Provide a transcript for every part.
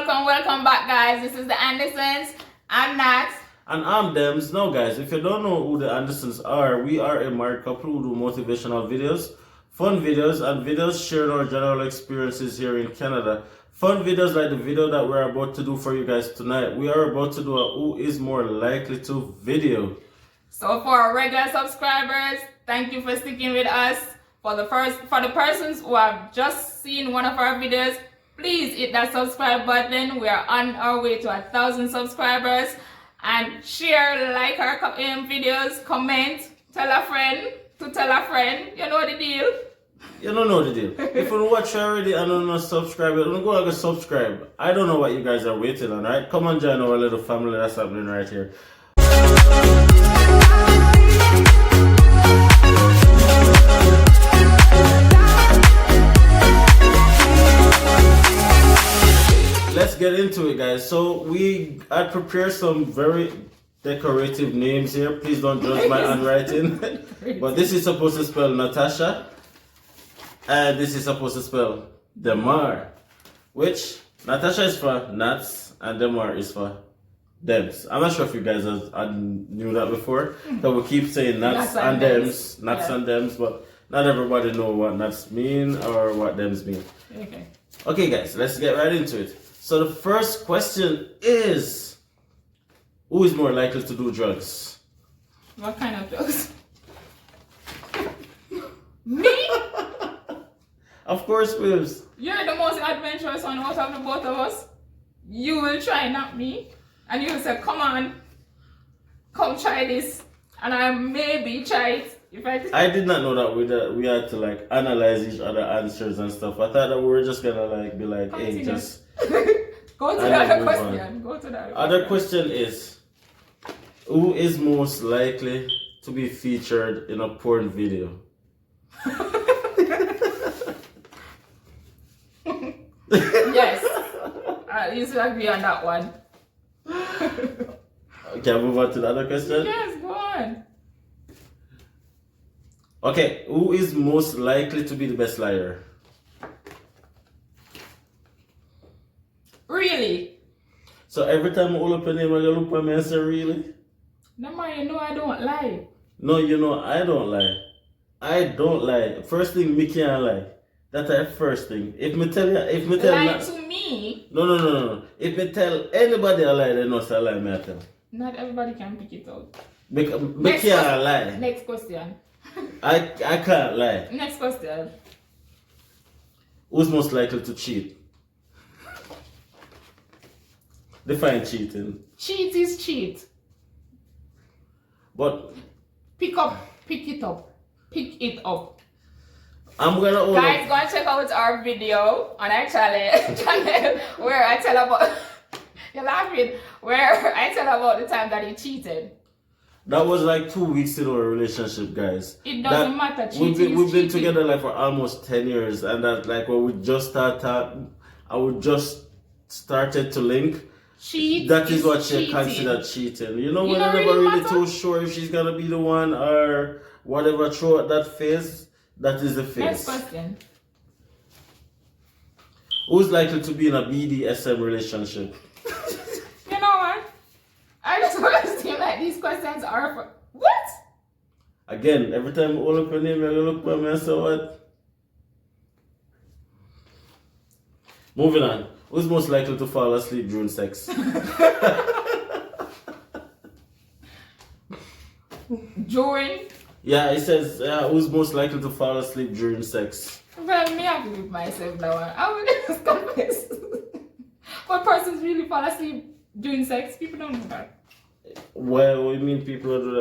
welcome back, guys. This is the Andersons. I'm Nat. And I'm Dems. Now, guys, if you don't know who the Andersons are, we are a married couple who do motivational videos, fun videos, and videos sharing our general experiences here in Canada. Fun videos like the video that we're about to do for you guys tonight. We are about to do a Who is More Likely To video. So for our regular subscribers, thank you for sticking with us. For the persons who have just seen one of our videos, please hit that subscribe button. We are on our way to 1,000 subscribers. And share, like our videos, comment, tell a friend to tell a friend. You know the deal. You don't know the deal. If you watch already and don't subscribe, don't go and subscribe. I don't know what you guys are waiting on, right? Come and join our little family that's happening right here. Let's get into it, guys. So I prepared some very decorative names here. Please don't judge my handwriting. But this is supposed to spell Natasha, and this is supposed to spell Demar, which Natasha is for Nats and Demar is for Dems. I'm not sure if you guys knew that before. So we keep saying Nats and Dems, Nats and Dems, but not everybody know what Nats mean or what Dems mean. Okay, guys, let's get right into it. So the first question is, who is more likely to do drugs? What kind of drugs? Me? Of course, Wills. You're the most adventurous one out of the both of us. You will try, not me. And you will say, come on, come try this. And I maybe try it. I did not know that we had to like analyze each other answers and stuff. I thought that we were just gonna like be like, hey, just go to the other question. Go to the other question is, who is most likely to be featured in a porn video? Yes, you should agree on that one. Okay, move on to the other question. Yes, go on. Okay, who is most likely to be the best liar? Really? So every time I hold up a name, I look at me and say, really? No, man, you know I don't lie. No, you know I don't lie. I don't lie. First thing, me can't lie. That's the first thing. If me tell lie to me? No. If me tell anybody a lie, they know say lie me I tell. Not everybody can pick it out. Me can't lie. Next question. I can't lie. Next question. Who's most likely to cheat? Define cheating. Cheat is cheat. But pick it up. Pick it up. I'm gonna guys, go and check out our video on our channel where I tell about you're laughing. Where I tell about the time that he cheated. That was like 2 weeks into our relationship, guys. It doesn't matter. We've been together like for almost 10 years, and that like when we just started to link. That is what she considered cheating. You know, we're never really too sure if she's gonna be the one or whatever. Throughout that phase, that is the phase. Next question. Who's likely to be in a BDSM relationship? You know what? I just want to seem like these questions are for what? Again, every time I look at name, I look at me and say what? Moving on. Who's most likely to fall asleep during sex? During? Yeah, it says who's most likely to fall asleep during sex. Well, me have to with myself now. I will just confess. What persons really fall asleep during sex? People don't know that. Well, what do you mean people don't do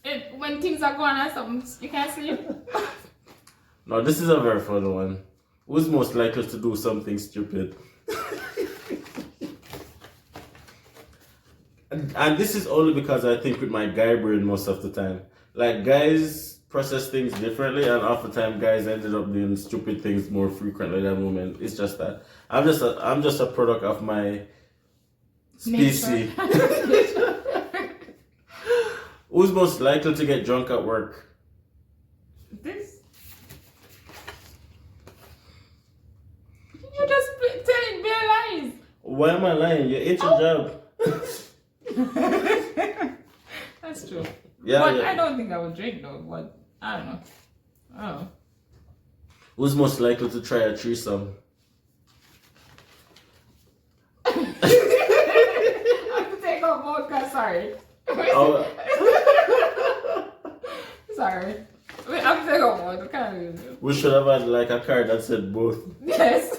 that? When things are going on, something you can't sleep. No, this is a very fun one. Who's most likely to do something stupid? And this is only because I think with my guy brain most of the time. Like, guys process things differently, and half the time guys ended up doing stupid things more frequently than women. It's just that. I'm just a product of my species. Who's most likely to get drunk at work? This. You just telling bare lies. Why am I lying? You ate your job. That's true. Yeah, But yeah. I don't think I would drink though. But I don't know. Oh. Who's most likely to try a threesome? I have to take out vodka. Sorry. Oh. Sorry. Wait, I have to take out vodka. We should have had like a card that said both. Yes.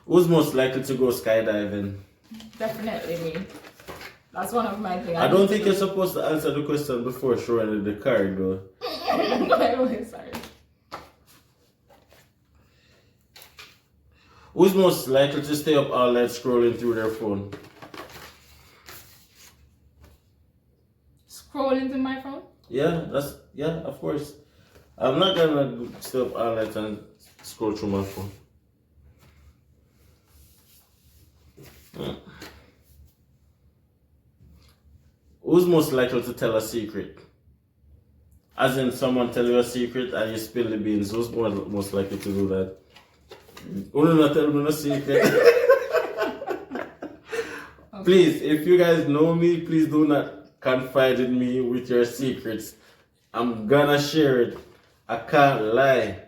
Who's most likely to go skydiving? Definitely me. That's one of my things. I don't think you're supposed to answer the question before showing the card though. Sorry. Who's most likely to stay up all night scrolling through their phone? Scrolling through my phone? Yeah, of course. I'm not gonna stay up all night and scroll through my phone. Who's most likely to tell a secret? As in someone tell you a secret and you spill the beans. Who's most likely to do that? Who not tell me no secret? Okay. Please, if you guys know me, please do not confide in me with your secrets. I'm gonna share it. I can't lie.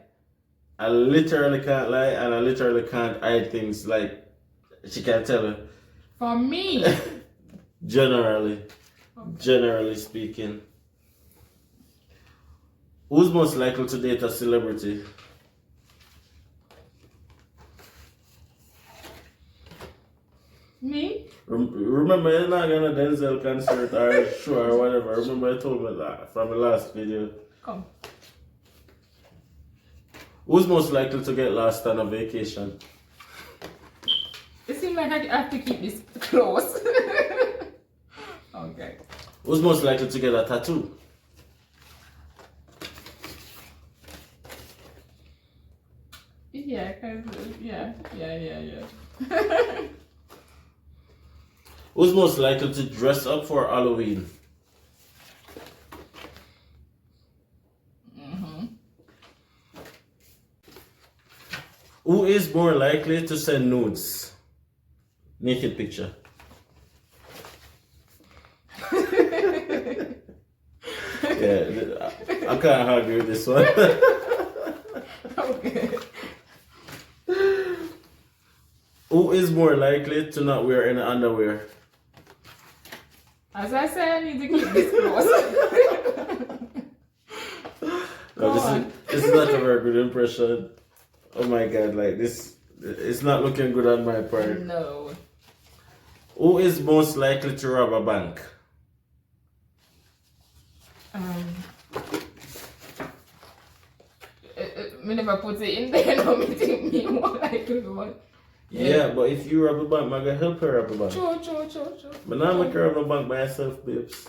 I literally can't lie, and I literally can't hide things like she can't tell her. For me. Generally speaking. Who's most likely to date a celebrity? Me? Remember, you're not gonna Denzel concert or show or whatever. Remember, I told me that from the last video. Come. Who's most likely to get lost on a vacation? It seems like I have to keep this close. Okay. Who's most likely to get a tattoo? Yeah, yeah. Who's most likely to dress up for Halloween? Who is more likely to send nudes? Naked picture. Yeah, I can't argue with this one. Okay. Who is more likely to not wear any underwear? As I said, I need to keep this close. No, this is not a very good impression. Oh my god, like this, it's not looking good on my part. No. Who is most likely to rob a bank? Me never put it in there, no, me think me more likely one. Yeah, but if you rob a bank, I'm gonna help her rob a bank. True. But now I'm gonna rob a bank by herself, babes.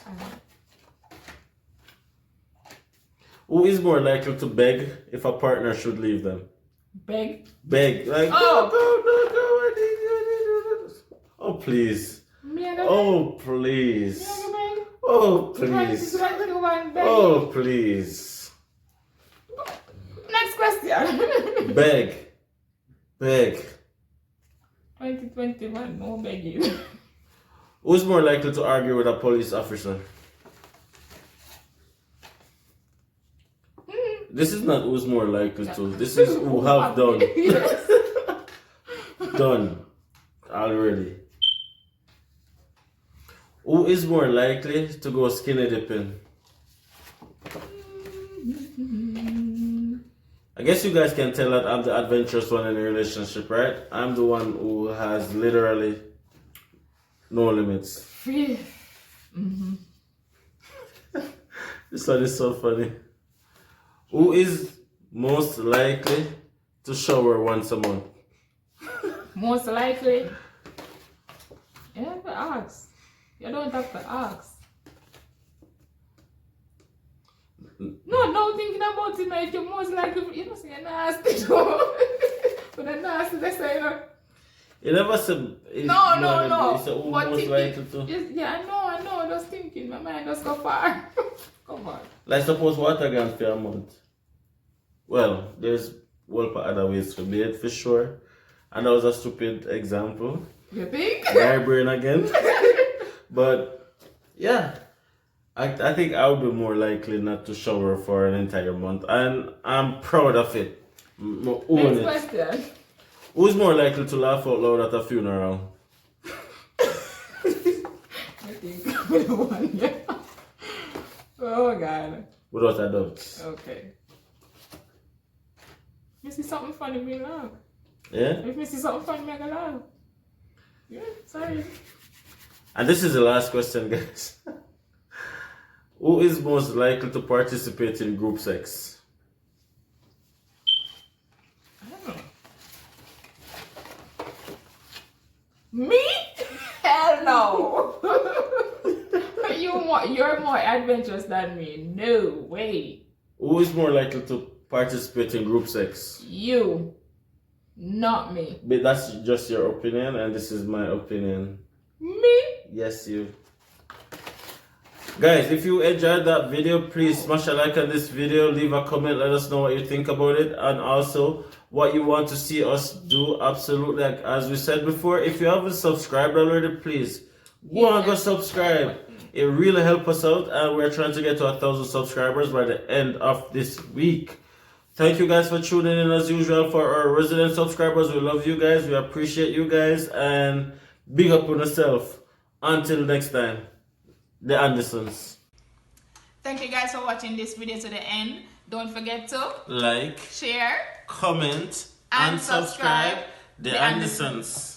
Who is more likely to beg if a partner should leave them? Beg? Beg. Like, Oh. go. Oh, please. Oh, please. Oh, please. Oh, please. Next question. Beg. 2021, no begging. Who's more likely to argue with a police officer? This is not who's more likely to. This is who have done. Yes. Done. Already. Who is more likely to go skinny dipping? I guess you guys can tell that I'm the adventurous one in the relationship, right? I'm the one who has literally no limits. Free. This one is so funny. Who is most likely to shower once a month? Most likely. You have to ask. You don't have to ask. No, thinking about it, if you're most likely, you know, say you're nasty, but I'm nasty, that's why, you know. You never said. No. You said who But most likely to. Yeah, I know, just thinking, my mind just go far. Come on. Like suppose water gone for a month. Well, there's well other ways to bathe for sure. And that was a stupid example. You think? My brain again. But yeah, I think I would be more likely not to shower for an entire month, and I'm proud of it. Next question. Who's more likely to laugh out loud at a funeral? I think I'm the one, yeah. Oh God. Without a doubt. Okay. You see something funny, me laugh. Yeah? If you see something funny, me gonna laugh. Yeah, sorry. And this is the last question, guys. Who is most likely to participate in group sex? I don't know. Me? Hell no. You're more adventurous than me. No way. Who is more likely to participate in group sex? You. Not me. But that's just your opinion, and this is my opinion. Me? Yes, you. Guys, if you enjoyed that video, please smash a like on this video, leave a comment, let us know what you think about it, and also what you want to see us do. Absolutely, like as we said before, if you haven't subscribed already, please go and go subscribe. It really helps us out, and we're trying to get to 1,000 subscribers by the end of this week. Thank you guys for tuning in as usual. For our resident subscribers, we love you guys, we appreciate you guys, and big up on yourself. Until next time, DiAndersons. Thank you guys for watching this video to the end. Don't forget to Like, share, comment, and subscribe. DiAndersons.